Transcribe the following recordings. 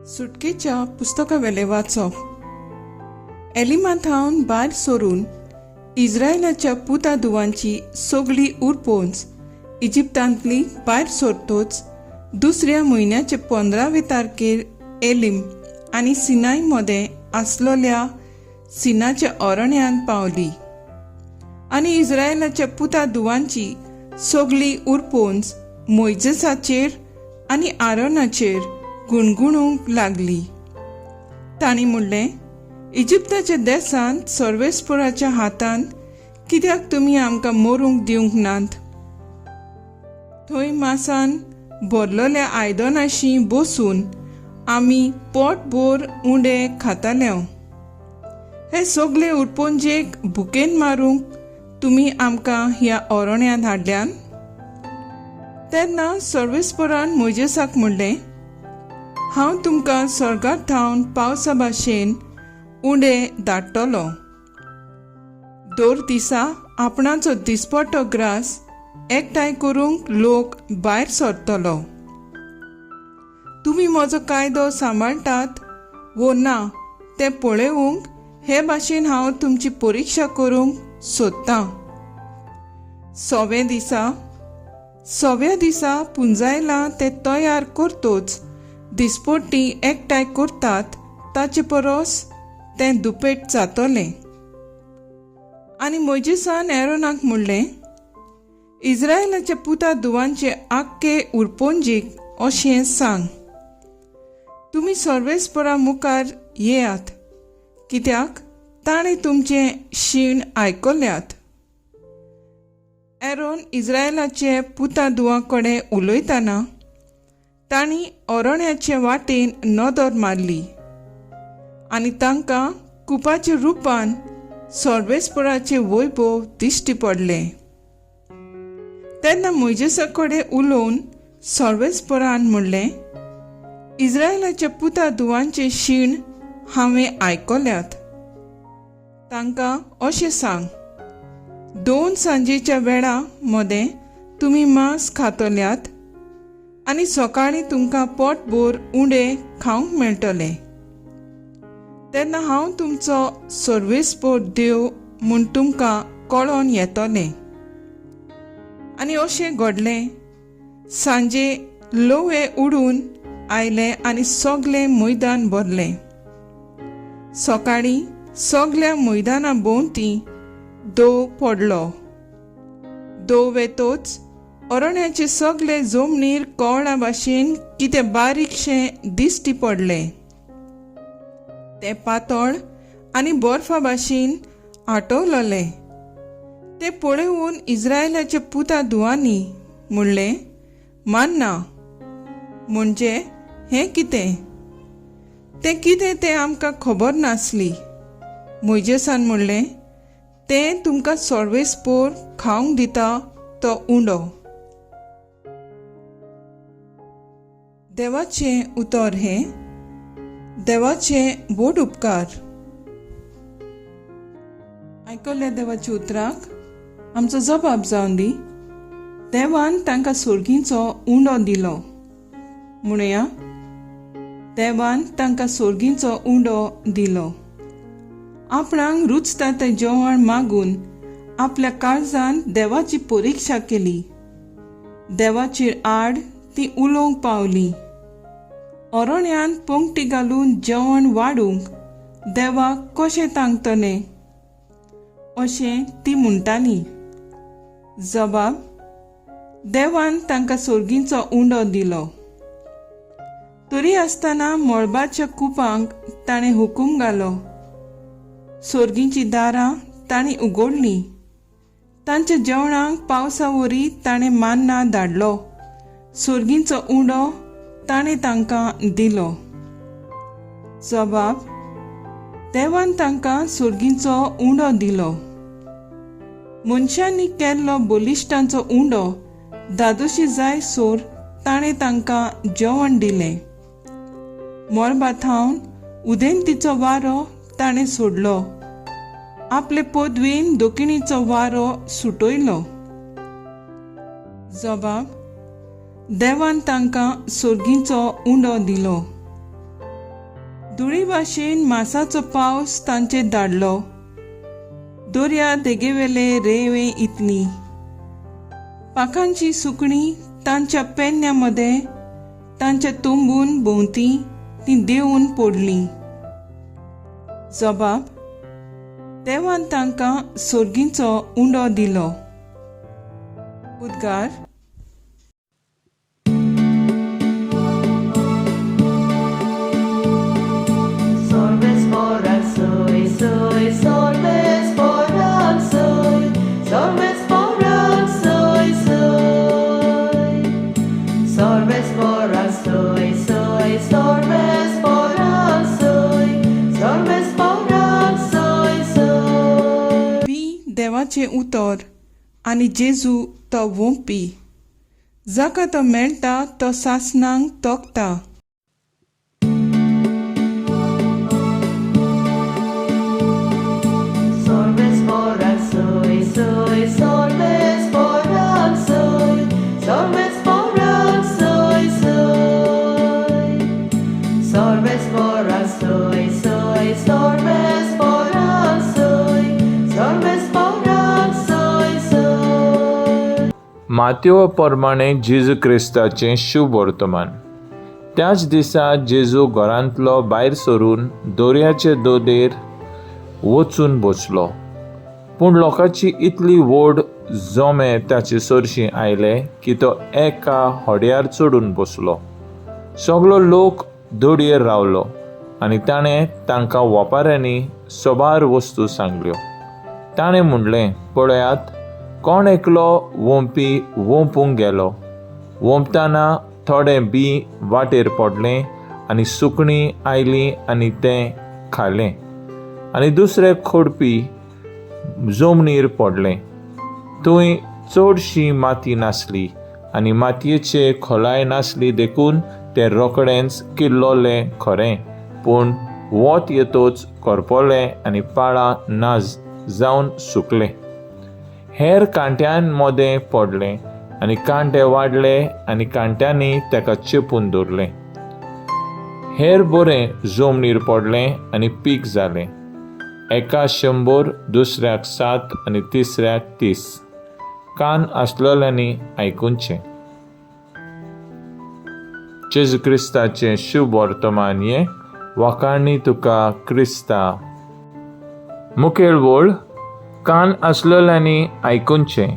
सुटकेच्या पुस्तकावेले वाचप. एलिमांतावन भायर सरून इस्रायलाच्या पुतादुवांची सगळी उरपोंच इजिप्तांतली भायर सरतोच दुसऱ्या म्हयन्याचे 15वे तारखेर एलीम आनी सिनाय मदें आसलोल्या सिनाच्या अरण्यान पावली. आनी इस्रायलाच्या पुतादुवांची सगळी उरपोंच मोइजेसाचेर आनी आरोनाचेर गुणगुणूंक लागली. तांणी म्हणलें, इजिप्ताच्या देशांत सर्वेस्पराच्या हातांत कित्याक तुमी आमकां मरूंक दिवंक नात? थंय मासान भरलोल्या आयदनाशी बसून आमी पोटभर उंडे खाताले. हे सगळे उरपोंजेक भुकेन मारूंक तुमी आमकां ह्या अरण्यांत हाडल्यान? तेन्ना सर्वेस्परान मोइजेसाक म्हणलें, हांव तुमकां स्वर्गांत थावन पावसा भाशेन उंडे धाडटलो. दर दिसा आपणाचो दिसपट्टो ग्रास एकठांय करूंक लोक भायर सरतलो. तुमी म्हजो कायदो सांबाळटात वो ना तें पळोवंक हे भाशेन हांव तुमची परिक्षा करूंक सोदतां. सव्या दिसा पुंजायलां ते तयार करतोच दिसपट्टी एकठांय करतात ताचे परस तें दुपेट जातलें. आनी मोइजेसान एरोनाक म्हणलें, इस्रायलाच्या पुतादुवांचे आख्खे उरपोंजीक अशें सांग, तुमी सर्वेस्परा मुखार येयात, कित्याक ताणें तुमचें शीण आयकल्यात. एरोन इस्रायलाचे पुतादुवां कडेन उलयतना तांणी अरण्याचे वाटेन नदर मारली आनी तांकां कुपाच्या रुपान सर्वेस्पराचे वैभव दिश्टी पडले. तेन्ना मोइजेसा कडेन उलोवन सर्वेस्परान म्हणलें, इस्रायलाच्या पुतादुवांचे शीण हांवें आयकल्यात. तांकां अशें सांग, 2 सांजेच्या वेळा मदें तुमी मांस खातल्यात आनी सकाळीं तुमकां पोटभर उंडे खावंक मेळटले. तेन्ना हांव तुमचो सर्वेस्पर देव म्हूण तुमकां कळोन येतलें. आनी अशें घडलें. सांजे लोवे उडून आयले आनी सगळें मैदान भरलें. सकाळीं सगळ्या मैदाना भोंवती दव पडलो. दव येतोच अरण्याचे सगळे जमनीर कवळा भाशेन कितें बारीकशें दिश्टी पडलें. तें पातळ आनी बर्फा भाशेन आटवलोलें. तें पळोवन इस्रायलाच्या पुतादुवांनी म्हणलें, मान्ना म्हणजे हें कितें? तें आमकां खबर नासली. मोइजेसान म्हणलें, तें तुमकां सर्वेस्पर खावंक दिता तो उंडो. देवाचें उतर हें, देवाचे व्हड उपकार. आयकल्ल्या देवाच्या उतराक आमचो जबाब जावन दी. देवान तांकां सोर्गींचो उंडो दिलो. म्हणुया, देवान तांकां सोर्गींचो उंडो दिलो. आपणाक रुचता तें जेवण मागून आपल्या काळजान देवाची परिक्षा केली. देवाचेर आड ती उलोवंक पावली. अरण्यान पंक्ती घालून जेवण वाडूंक देवाक कशें तांगतलें अशें ती म्हणटाली. जबाब, देवान तांकां सोर्गींचो उंडो दिलो. तरी आसतना मळबाच्या कुपांक ताणें हुकूम घालो. सोर्गींची दारां तांणी उगडलीं. तांच्या जेवणाक पावसा वरी ताणें मान्ना धाडलो. सोर्गींचो उंडो ताणें तांकां दिलो. जबाब, देवान तांकां सोर्गींचो उंडो दिलो. मनशांनी केल्लो बलिश्टांचो उंडो धादोशी जाय सोर ताणें तांकां जेवण दिलें. मळबांत थावन उदेंतीचो वारो ताणें सोडलो. आपले पदवेन दोखिणीचो वारो सुटयलो. जबाब, देवान तांकां सोर्गींचो उंडो दिलो. धुळी भाशेन मासाचो पावस तांचेर धाडलो. दर्या देगेवेले रेंवे इतली. पाखांची सुकणीं तांच्या पेन्या मदें तांच्या तोंबून भोंवती तीं देंवून पडलीं. जबाब: देवान तांकां सोर्गींचो उंडो दिलो. उद्गार: Sorbes foran soy, soy, sorbes foran soy, sorbes foran soy, soy. Sorbes foran soy, soy, sorbes foran soy, sorbes foran soy, soy. P देवाचें उतर आनी जेजू तो वोंपी. जाका तो मेळटा तो सासणांक तोखता. Sorbes foran soy, soy, sorbes foran soy, sorbes foran soy, soy. Sorbes foran soy, soy, sorbes foran soy, sorbes foran soy, soy. माथ्यो प्रमाणे जेजू क्रिस्ताचें शुभ वर्तमान. त्याच दिसा जेजू घरांतलो भायर सरून दर्याचे दोदेर वचून बसलो. पूण लोकांची इतली व्हड जोमे ताचे सरशीं आयले की तो एका होड्यार चडून बसलो. सगळो लोक दडयेर रावलो आनी ताणें तांकां वेपाऱ्यांनी सोबार वस्तू सांगल्यो. ताणें म्हणलें, पळयात, कोण एकलो वोंपी वोंपूंक गेलो. वोंपतना थोडें बी वाटेर पडलें आनी सुकणीं आयलीं आनी तें खालें. आनी दुसरें खोडपी जमनीर पडलें. थंय चडशी माती नासली आनी मातयेचे खोलाय नासली देखून तें रोखडेंच किल्लोलें खरें, पूण वत येतोच करपोलें आनी पाळां नाज जावन सुकलें. हेर कांट्यान मोदें पडलें आनी कांटे वाडले आनी कांट्यांनी ताका चेपून दवरलें. हेर बरें जमनीर पडलें आनी पीक जालें. एका 100, दुसऱ्याक 7 आनी तिसऱ्याक 30. कान आसलेल्यांनी आयकुचें. जेजू क्रिस्ताचें शुभ वर्तमान हें वाखाणणी तुका क्रिस्ता. मुखेल वळ: कान आसलेल्यांनी आयकुचें.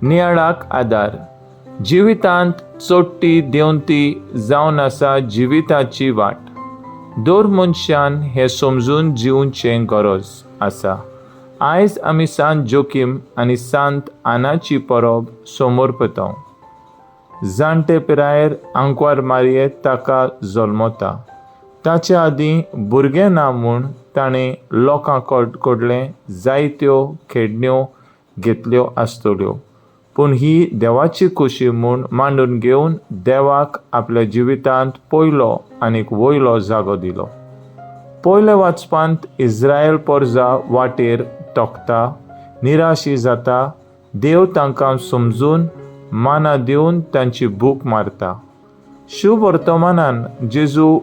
नियाळाक आदार. जिवितांत चोडटी देंवती जावन आसा जिविताची वाट. दर मनशान हें समजून जिवचें गरज आसा. आयज आमी सांत जोकीम आनी सांत आनाची परब समोर पळयतांव. जाणटे पिरायेर आंकवार मारये ताका जल्मता. ताचे आदीं भुरगें ना म्हूण ताणें लोकां कडलें जायत्यो खेडण्यो घेतल्यो आसतल्यो, पूण ही देवाची खोशी म्हूण मांडून घेवन देवाक आपल्या जिवितांत पयलो आनीक वयलो जागो दिलो. पयले वाचपांत इस्रायल परजा वाटेर तोखता, निराशी जाता. देव तांकां समजून माना दिवन तांची भूक मारता. शुभ वर्तमानान जेजू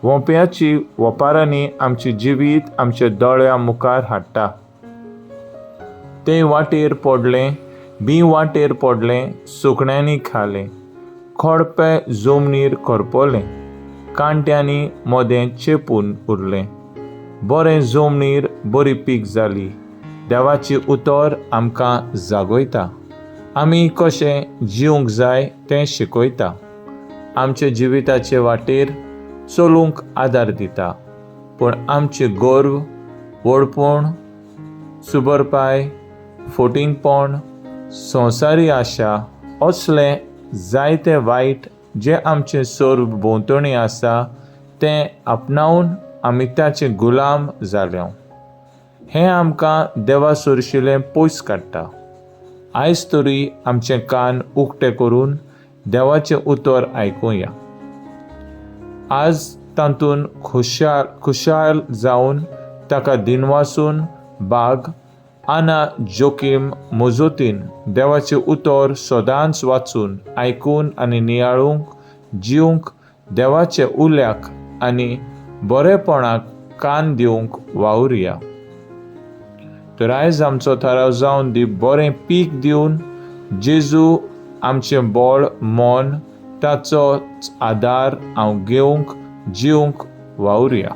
वोंप्याची वेपाऱ्यांनी आमची जिवीत आमच्या दोळ्या मुखार हाडटा. ते वाटेर पडलें, बी वाटेर पडलें, सुकण्यांनी खालें, खोडपे जमनीर करपोलें, कांट्यांनी मोदें चेपून उरलें. बरें जमनीर बरी पीक जाली. देवाची उतर आमकां जागयता. आमी कशें जिवंक जाय तें शिकयता. आमचे जिविताचे वाटेर चलूंक आदार दिता. पूण आमचे गर्व, व्हडपण, सुबरपाय, फोटिंगपण, संवसारी आशा असले जायते वायट जे आमचे सरभोंवतणी आसा तें आपणावन आमी ताचे गुलाम जाल्यो. हें आमकां देवा सरशिलें पयस काडटा. आयज तरी आमचें कान उक्तें करून देवाचें उतर आयकुया. आज तातूंत खुशाल जावन ताका दिनवासून बाग आना जोकीम मोजोतीन देवाचें उतर सदांच वाचून आयकून आनी नियाळूंक जिवंक देवाचे उल्याक आनी बरेपणाक कान दिवंक वावुरया. तर आयज आमचो थाराव जावन दी बरें पीक दिवन जेजू आमचें बळ मन ताचोच आदार हांव घेवंक जिवंक वावुरया.